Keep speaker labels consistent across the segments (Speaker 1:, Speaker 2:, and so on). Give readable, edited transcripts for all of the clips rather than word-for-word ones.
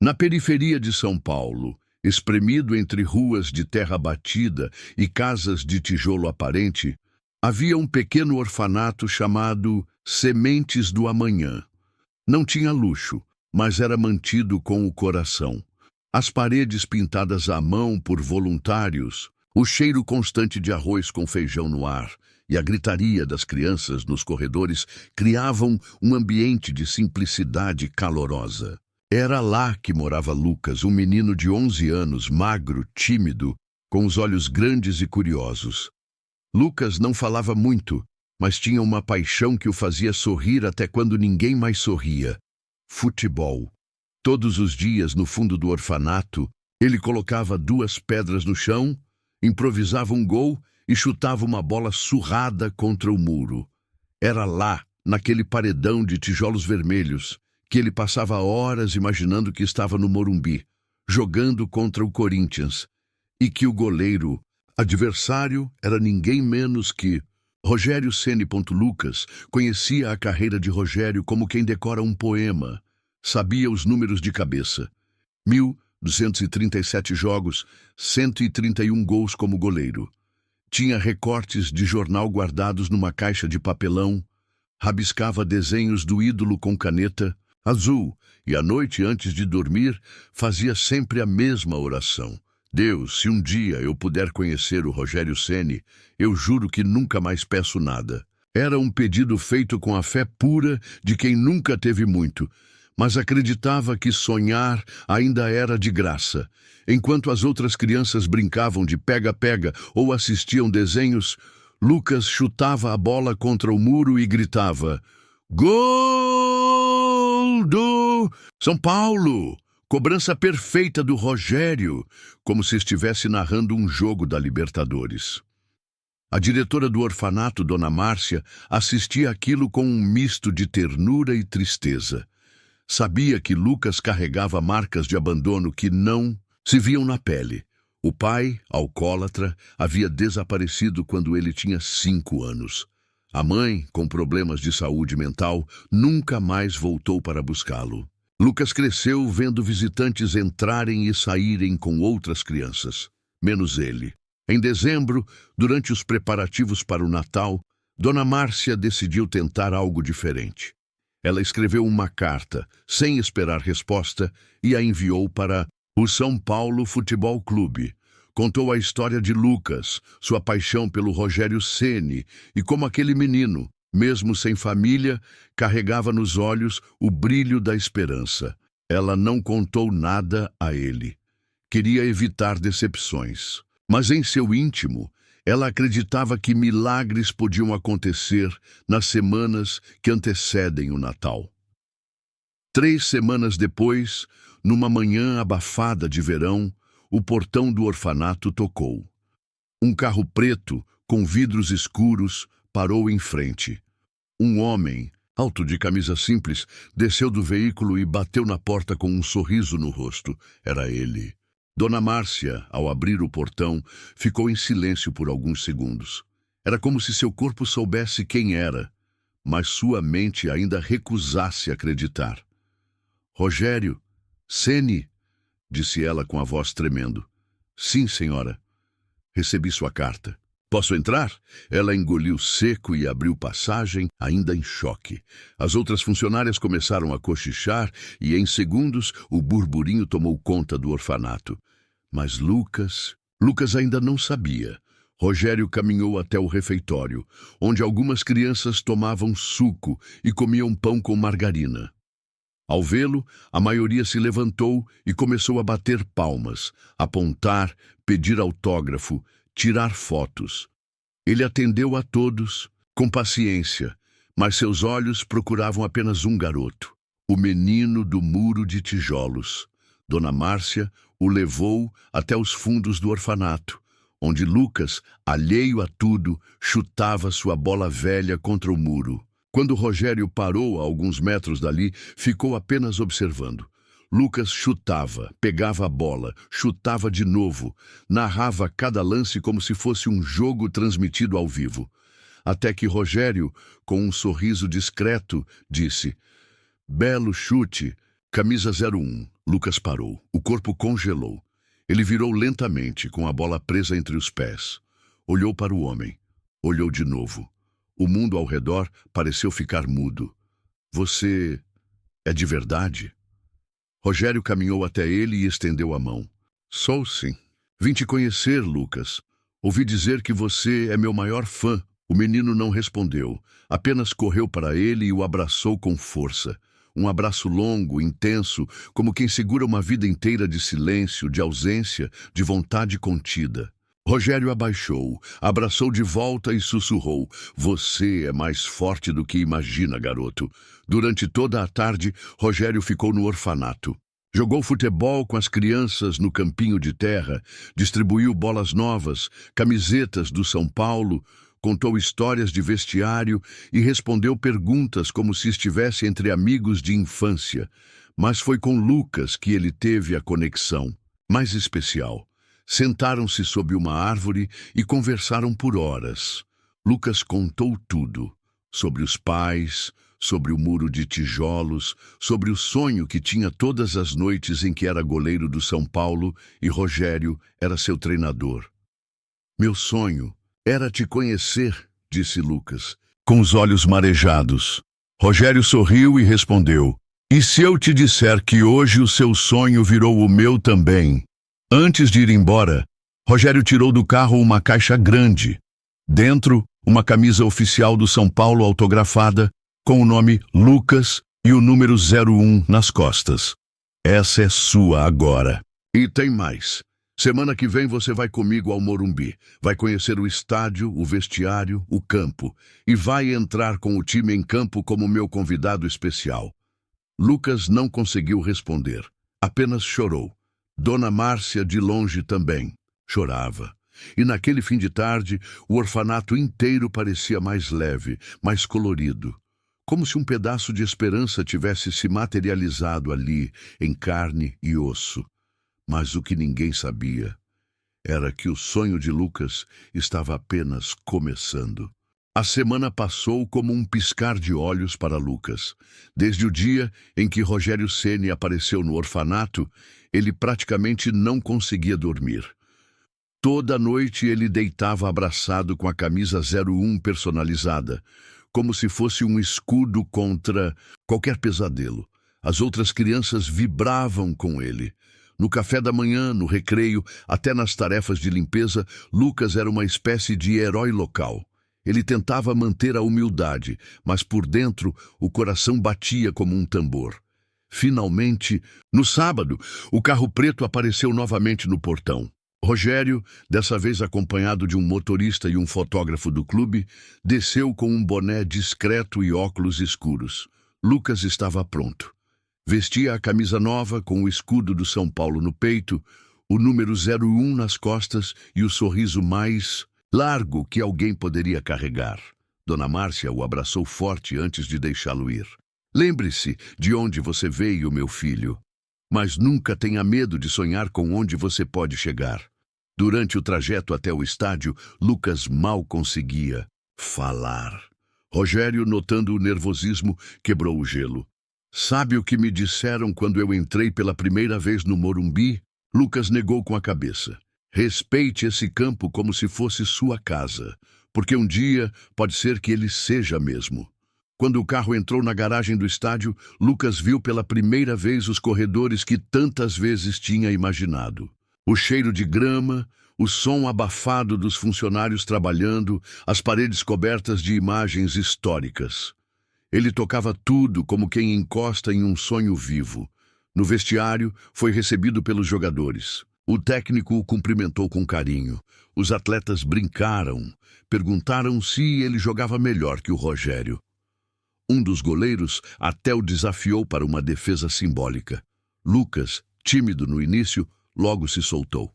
Speaker 1: Na periferia de São Paulo, espremido entre ruas de terra batida e casas de tijolo aparente, havia um pequeno orfanato chamado Sementes do Amanhã. Não tinha luxo, mas era mantido com o coração. As paredes pintadas à mão por voluntários, o cheiro constante de arroz com feijão no ar e a gritaria das crianças nos corredores criavam um ambiente de simplicidade calorosa. Era lá que morava Lucas, um menino de 11 anos, magro, tímido, com os olhos grandes e curiosos. Lucas não falava muito, mas tinha uma paixão que o fazia sorrir até quando ninguém mais sorria: futebol. Todos os dias, no fundo do orfanato, ele colocava 2 pedras no chão, improvisava um gol e chutava uma bola surrada contra o muro. Era lá, naquele paredão de tijolos vermelhos, que ele passava horas imaginando que estava no Morumbi, jogando contra o Corinthians, e que o goleiro, adversário, era ninguém menos que Rogério Ceni. Lucas conhecia a carreira de Rogério como quem decora um poema. Sabia os números de cabeça: 1.237 jogos, 131 gols como goleiro. Tinha recortes de jornal guardados numa caixa de papelão, rabiscava desenhos do ídolo com caneta azul e, à noite antes de dormir, fazia sempre a mesma oração: Deus, se um dia eu puder conhecer o Rogério Ceni, eu juro que nunca mais peço nada. Era um pedido feito com a fé pura de quem nunca teve muito, mas acreditava que sonhar ainda era de graça. Enquanto as outras crianças brincavam de pega-pega ou assistiam desenhos, Lucas chutava a bola contra o muro e gritava: Gol do São Paulo! Cobrança perfeita do Rogério, como se estivesse narrando um jogo da Libertadores. A diretora do orfanato, Dona Márcia, assistia aquilo com um misto de ternura e tristeza. Sabia que Lucas carregava marcas de abandono que não se viam na pele. O pai, alcoólatra, havia desaparecido quando ele tinha 5 anos. A mãe, com problemas de saúde mental, nunca mais voltou para buscá-lo. Lucas cresceu vendo visitantes entrarem e saírem com outras crianças, menos ele. Em dezembro, durante os preparativos para o Natal, Dona Márcia decidiu tentar algo diferente. Ela escreveu uma carta, sem esperar resposta, e a enviou para o São Paulo Futebol Clube. Contou a história de Lucas, sua paixão pelo Rogério Ceni e como aquele menino, mesmo sem família, carregava nos olhos o brilho da esperança. Ela não contou nada a ele. Queria evitar decepções. Mas em seu íntimo, ela acreditava que milagres podiam acontecer nas semanas que antecedem o Natal. 3 semanas depois, numa manhã abafada de verão, o portão do orfanato tocou. Um carro preto, com vidros escuros, parou em frente. Um homem, alto de camisa simples, desceu do veículo e bateu na porta com um sorriso no rosto. Era ele. Dona Márcia, ao abrir o portão, ficou em silêncio por alguns segundos. Era como se seu corpo soubesse quem era, mas sua mente ainda recusasse acreditar. Rogério Ceni, disse ela com a voz tremendo. Sim, senhora. Recebi sua carta. Posso entrar? Ela engoliu seco e abriu passagem, ainda em choque. As outras funcionárias começaram a cochichar e, em segundos, o burburinho tomou conta do orfanato. Mas Lucas ainda não sabia. Rogério caminhou até o refeitório, onde algumas crianças tomavam suco e comiam pão com margarina. Ao vê-lo, a maioria se levantou e começou a bater palmas, apontar, pedir autógrafo, tirar fotos. Ele atendeu a todos, com paciência, mas seus olhos procuravam apenas um garoto, o menino do muro de tijolos. Dona Márcia o levou até os fundos do orfanato, onde Lucas, alheio a tudo, chutava sua bola velha contra o muro. Quando Rogério parou a alguns metros dali, ficou apenas observando. Lucas chutava, pegava a bola, chutava de novo, narrava cada lance como se fosse um jogo transmitido ao vivo. Até que Rogério, com um sorriso discreto, disse: Belo chute, camisa 01. Lucas parou. O corpo congelou. Ele virou lentamente, com a bola presa entre os pés. Olhou para o homem. Olhou de novo. O mundo ao redor pareceu ficar mudo. Você é de verdade? Rogério caminhou até ele e estendeu a mão. Sou sim. Vim te conhecer, Lucas. Ouvi dizer que você é meu maior fã. O menino não respondeu. Apenas correu para ele e o abraçou com força. Um abraço longo, intenso, como quem segura uma vida inteira de silêncio, de ausência, de vontade contida. Rogério abaixou, abraçou de volta e sussurrou: Você é mais forte do que imagina, garoto. Durante toda a tarde, Rogério ficou no orfanato. Jogou futebol com as crianças no campinho de terra, distribuiu bolas novas, camisetas do São Paulo, contou histórias de vestiário e respondeu perguntas como se estivesse entre amigos de infância. Mas foi com Lucas que ele teve a conexão mais especial. Sentaram-se sob uma árvore e conversaram por horas. Lucas contou tudo, sobre os pais, sobre o muro de tijolos, sobre o sonho que tinha todas as noites em que era goleiro do São Paulo e Rogério era seu treinador. Meu sonho era te conhecer, disse Lucas, com os olhos marejados. Rogério sorriu e respondeu: E se eu te disser que hoje o seu sonho virou o meu também? Antes de ir embora, Rogério tirou do carro uma caixa grande. Dentro, uma camisa oficial do São Paulo autografada, com o nome Lucas e o número 01 nas costas. Essa é sua agora. E tem mais. Semana que vem você vai comigo ao Morumbi. Vai conhecer o estádio, o vestiário, o campo. E vai entrar com o time em campo como meu convidado especial. Lucas não conseguiu responder. Apenas chorou. Dona Márcia, de longe, também chorava. E naquele fim de tarde, o orfanato inteiro parecia mais leve, mais colorido. Como se um pedaço de esperança tivesse se materializado ali, em carne e osso. Mas o que ninguém sabia era que o sonho de Lucas estava apenas começando. A semana passou como um piscar de olhos para Lucas. Desde o dia em que Rogério Ceni apareceu no orfanato, ele praticamente não conseguia dormir. Toda noite ele deitava abraçado com a camisa 01 personalizada, como se fosse um escudo contra qualquer pesadelo. As outras crianças vibravam com ele. No café da manhã, no recreio, até nas tarefas de limpeza, Lucas era uma espécie de herói local. Ele tentava manter a humildade, mas por dentro o coração batia como um tambor. Finalmente, no sábado, o carro preto apareceu novamente no portão. Rogério, dessa vez acompanhado de um motorista e um fotógrafo do clube, desceu com um boné discreto e óculos escuros. Lucas estava pronto. Vestia a camisa nova com o escudo do São Paulo no peito, o número 01 nas costas e o sorriso mais largo que alguém poderia carregar. Dona Márcia o abraçou forte antes de deixá-lo ir. Lembre-se de onde você veio, meu filho. Mas nunca tenha medo de sonhar com onde você pode chegar. Durante o trajeto até o estádio, Lucas mal conseguia falar. Rogério, notando o nervosismo, quebrou o gelo. Sabe o que me disseram quando eu entrei pela primeira vez no Morumbi? Lucas negou com a cabeça. Respeite esse campo como se fosse sua casa, porque um dia pode ser que ele seja mesmo. Quando o carro entrou na garagem do estádio, Lucas viu pela primeira vez os corredores que tantas vezes tinha imaginado. O cheiro de grama, o som abafado dos funcionários trabalhando, as paredes cobertas de imagens históricas. Ele tocava tudo como quem encosta em um sonho vivo. No vestiário, foi recebido pelos jogadores. O técnico o cumprimentou com carinho. Os atletas brincaram, perguntaram se ele jogava melhor que o Rogério. Um dos goleiros até o desafiou para uma defesa simbólica. Lucas, tímido no início, logo se soltou.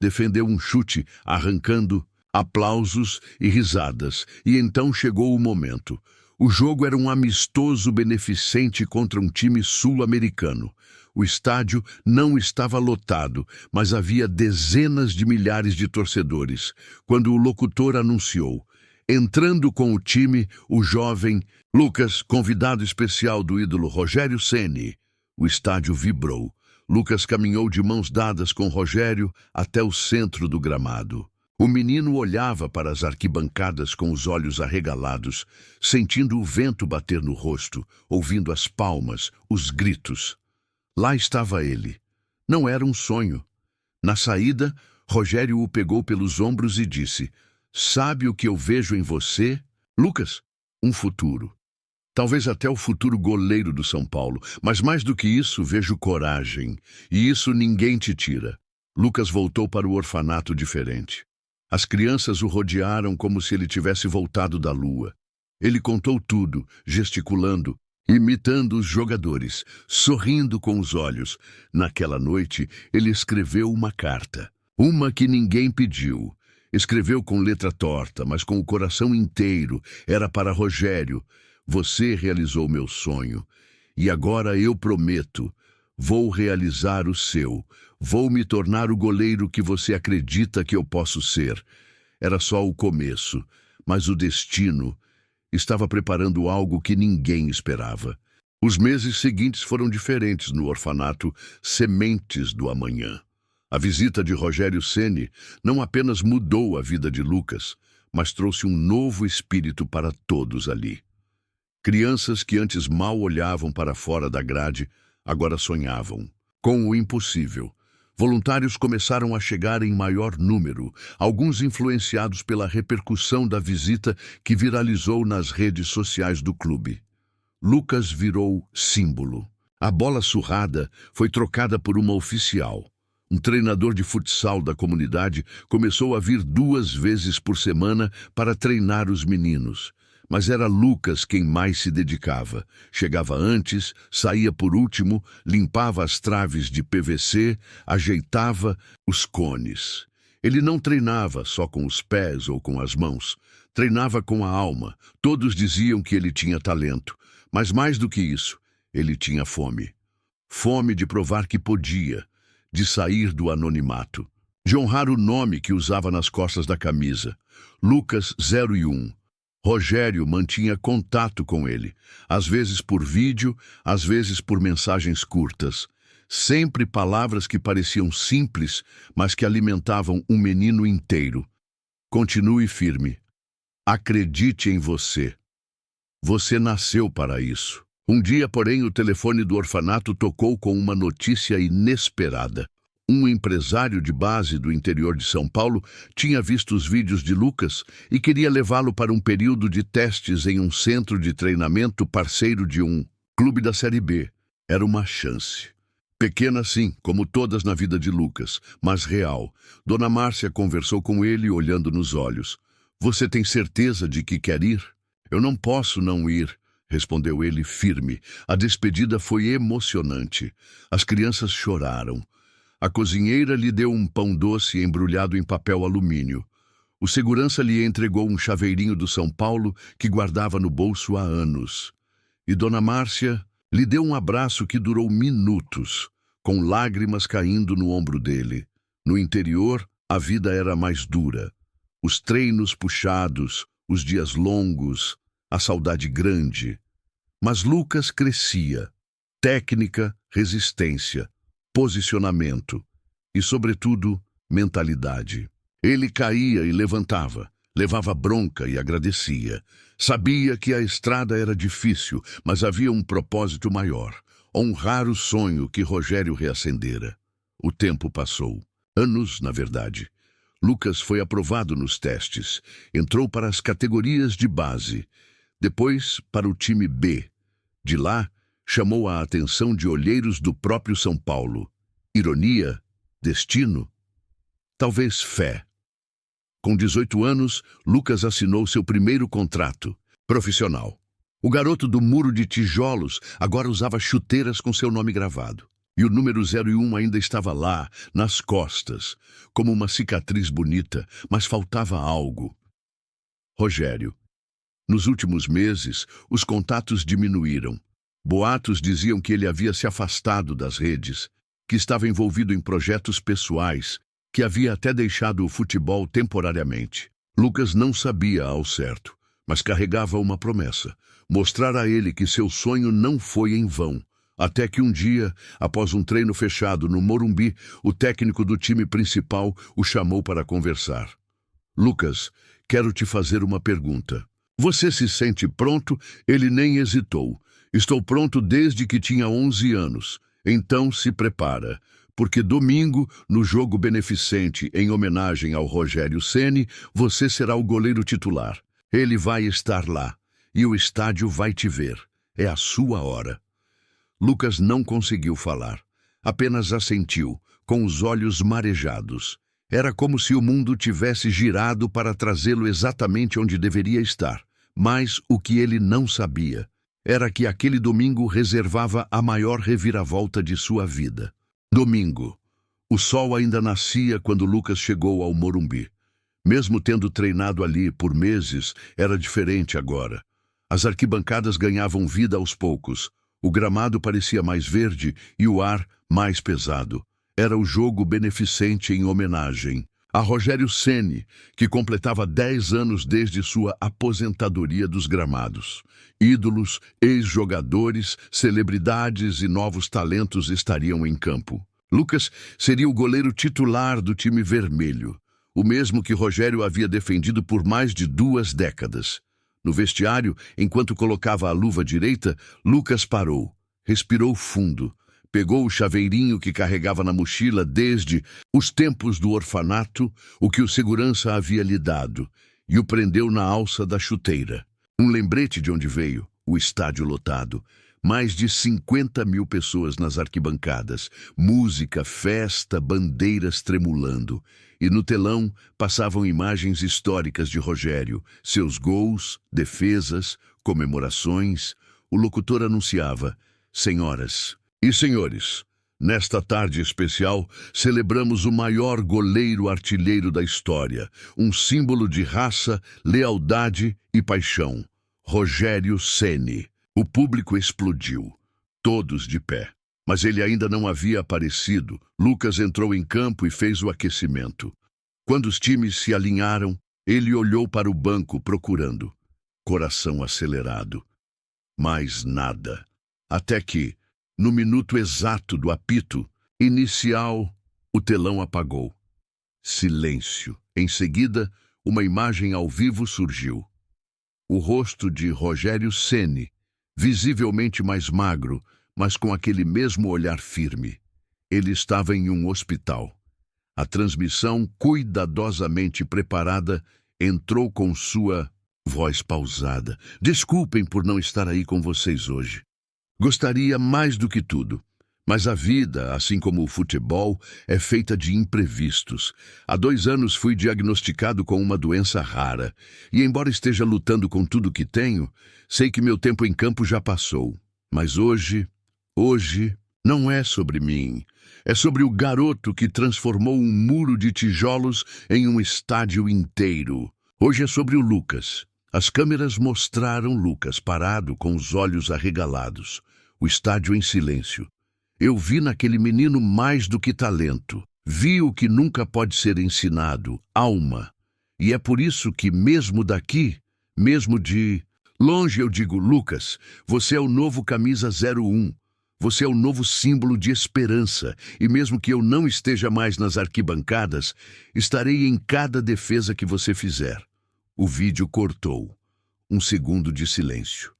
Speaker 1: Defendeu um chute, arrancando aplausos e risadas, e então chegou o momento. O jogo era um amistoso beneficente contra um time sul-americano. O estádio não estava lotado, mas havia dezenas de milhares de torcedores, quando o locutor anunciou: entrando com o time, o jovem Lucas, convidado especial do ídolo Rogério Ceni. O estádio vibrou. Lucas caminhou de mãos dadas com Rogério até o centro do gramado. O menino olhava para as arquibancadas com os olhos arregalados, sentindo o vento bater no rosto, ouvindo as palmas, os gritos. Lá estava ele. Não era um sonho. Na saída, Rogério o pegou pelos ombros e disse: "Sabe o que eu vejo em você, Lucas? Um futuro. Talvez até o futuro goleiro do São Paulo, mas mais do que isso, vejo coragem, e isso ninguém te tira." Lucas voltou para o orfanato diferente. As crianças o rodearam como se ele tivesse voltado da lua. Ele contou tudo, gesticulando, imitando os jogadores, sorrindo com os olhos. Naquela noite, ele escreveu uma carta. Uma que ninguém pediu. Escreveu com letra torta, mas com o coração inteiro. Era para Rogério. "Você realizou meu sonho. E agora eu prometo, vou realizar o seu. Vou me tornar o goleiro que você acredita que eu posso ser." Era só o começo, mas o destino estava preparando algo que ninguém esperava. Os meses seguintes foram diferentes no orfanato Sementes do Amanhã. A visita de Rogério Ceni não apenas mudou a vida de Lucas, mas trouxe um novo espírito para todos ali. Crianças que antes mal olhavam para fora da grade, agora sonhavam com o impossível. Voluntários começaram a chegar em maior número, alguns influenciados pela repercussão da visita que viralizou nas redes sociais do clube. Lucas virou símbolo. A bola surrada foi trocada por uma oficial. Um treinador de futsal da comunidade começou a vir 2 vezes por semana para treinar os meninos. Mas era Lucas quem mais se dedicava. Chegava antes, saía por último, limpava as traves de PVC, ajeitava os cones. Ele não treinava só com os pés ou com as mãos. Treinava com a alma. Todos diziam que ele tinha talento. Mas mais do que isso, ele tinha fome. Fome de provar que podia, de sair do anonimato, de honrar o nome que usava nas costas da camisa. Lucas 01. Rogério mantinha contato com ele, às vezes por vídeo, às vezes por mensagens curtas. Sempre palavras que pareciam simples, mas que alimentavam um menino inteiro. Continue firme. Acredite em você. Você nasceu para isso. Um dia, porém, o telefone do orfanato tocou com uma notícia inesperada. Um empresário de base do interior de São Paulo tinha visto os vídeos de Lucas e queria levá-lo para um período de testes em um centro de treinamento parceiro de um clube da Série B. Era uma chance. Pequena sim, como todas na vida de Lucas, mas real. Dona Márcia conversou com ele olhando nos olhos. "Você tem certeza de que quer ir?" "Eu não posso não ir", respondeu ele firme. A despedida foi emocionante. As crianças choraram. A cozinheira lhe deu um pão doce embrulhado em papel alumínio. O segurança lhe entregou um chaveirinho do São Paulo que guardava no bolso há anos. E Dona Márcia lhe deu um abraço que durou minutos, com lágrimas caindo no ombro dele. No interior, a vida era mais dura. Os treinos puxados, os dias longos, a saudade grande. Mas Lucas crescia. Técnica, resistência, posicionamento e, sobretudo, mentalidade. Ele caía e levantava, levava bronca e agradecia. Sabia que a estrada era difícil, mas havia um propósito maior: honrar o sonho que Rogério reacendera. O tempo passou. Anos, na verdade. Lucas foi aprovado nos testes. Entrou para as categorias de base. Depois, para o time B. De lá, chamou a atenção de olheiros do próprio São Paulo. Ironia? Destino? Talvez fé. Com 18 anos, Lucas assinou seu primeiro contrato profissional. O garoto do muro de tijolos agora usava chuteiras com seu nome gravado. E o número 01 ainda estava lá, nas costas, como uma cicatriz bonita, mas faltava algo. Rogério. Nos últimos meses, os contatos diminuíram. Boatos diziam que ele havia se afastado das redes, que estava envolvido em projetos pessoais, que havia até deixado o futebol temporariamente. Lucas não sabia ao certo, mas carregava uma promessa: mostrar a ele que seu sonho não foi em vão. Até que um dia, após um treino fechado no Morumbi, o técnico do time principal o chamou para conversar. Lucas, quero te fazer uma pergunta. Você se sente pronto? Ele nem hesitou. Estou pronto desde que tinha 11 anos. Então se prepara, porque domingo, no jogo beneficente em homenagem ao Rogério Ceni, você será o goleiro titular. Ele vai estar lá, e o estádio vai te ver. É a sua hora. Lucas não conseguiu falar. Apenas assentiu, com os olhos marejados. Era como se o mundo tivesse girado para trazê-lo exatamente onde deveria estar. Mas o que ele não sabia era que aquele domingo reservava a maior reviravolta de sua vida. Domingo. O sol ainda nascia quando Lucas chegou ao Morumbi. Mesmo tendo treinado ali por meses, era diferente agora. As arquibancadas ganhavam vida aos poucos. O gramado parecia mais verde e o ar mais pesado. Era o jogo beneficente em homenagem a Rogério Ceni, que completava 10 anos desde sua aposentadoria dos gramados. Ídolos, ex-jogadores, celebridades e novos talentos estariam em campo. Lucas seria o goleiro titular do time vermelho, o mesmo que Rogério havia defendido por mais de 2 décadas. No vestiário, enquanto colocava a luva direita, Lucas parou, respirou fundo, pegou o chaveirinho que carregava na mochila desde os tempos do orfanato, o que o segurança havia lhe dado, e o prendeu na alça da chuteira. Um lembrete de onde veio, o estádio lotado. Mais de 50.000 pessoas nas arquibancadas, música, festa, bandeiras tremulando. E no telão passavam imagens históricas de Rogério, seus gols, defesas, comemorações. O locutor anunciava: senhoras e senhores, nesta tarde especial celebramos o maior goleiro artilheiro da história, um símbolo de raça, lealdade e paixão, Rogério Ceni. O público explodiu, todos de pé. Mas ele ainda não havia aparecido. Lucas entrou em campo e fez o aquecimento. Quando os times se alinharam, ele olhou para o banco procurando. Coração acelerado. Mais nada. Até que, no minuto exato do apito inicial, o telão apagou. Silêncio. Em seguida, uma imagem ao vivo surgiu. O rosto de Rogério Ceni, visivelmente mais magro, mas com aquele mesmo olhar firme. Ele estava em um hospital. A transmissão, cuidadosamente preparada, entrou com sua voz pausada. Desculpem por não estar aí com vocês hoje. Gostaria mais do que tudo. Mas a vida, assim como o futebol, é feita de imprevistos. Há 2 anos fui diagnosticado com uma doença rara. E embora esteja lutando com tudo que tenho, sei que meu tempo em campo já passou. Mas hoje, não é sobre mim. É sobre o garoto que transformou um muro de tijolos em um estádio inteiro. Hoje é sobre o Lucas. As câmeras mostraram Lucas parado com os olhos arregalados. O estádio em silêncio. Eu vi naquele menino mais do que talento. Vi o que nunca pode ser ensinado, alma. E é por isso que mesmo daqui, mesmo de longe eu digo: Lucas, você é o novo camisa 01. Você é o novo símbolo de esperança. E mesmo que eu não esteja mais nas arquibancadas, estarei em cada defesa que você fizer. O vídeo cortou. 1 segundo de silêncio.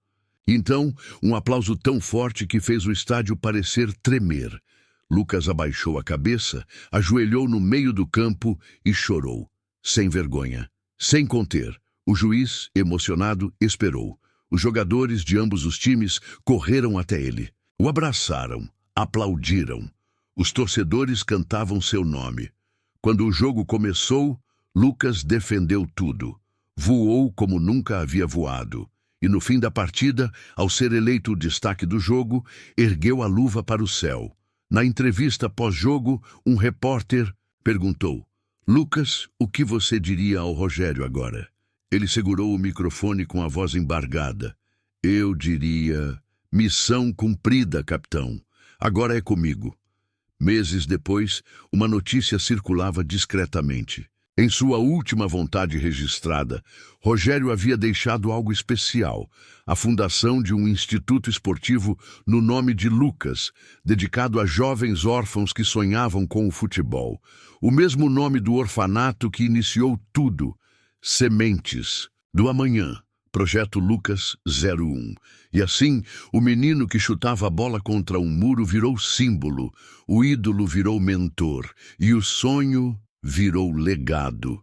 Speaker 1: Então, um aplauso tão forte que fez o estádio parecer tremer. Lucas abaixou a cabeça, ajoelhou no meio do campo e chorou. Sem vergonha, sem conter. O juiz, emocionado, esperou. Os jogadores de ambos os times correram até ele. O abraçaram, aplaudiram. Os torcedores cantavam seu nome. Quando o jogo começou, Lucas defendeu tudo. Voou como nunca havia voado. E no fim da partida, ao ser eleito o destaque do jogo, ergueu a luva para o céu. Na entrevista pós-jogo, um repórter perguntou: Lucas, o que você diria ao Rogério agora? Ele segurou o microfone com a voz embargada. Eu diria: missão cumprida, capitão. Agora é comigo. Meses depois, uma notícia circulava discretamente. Em sua última vontade registrada, Rogério havia deixado algo especial, a fundação de um instituto esportivo no nome de Lucas, dedicado a jovens órfãos que sonhavam com o futebol. O mesmo nome do orfanato que iniciou tudo, Sementes do Amanhã. Projeto Lucas 01. E assim, o menino que chutava a bola contra um muro virou símbolo, o ídolo virou mentor e o sonho virou legado.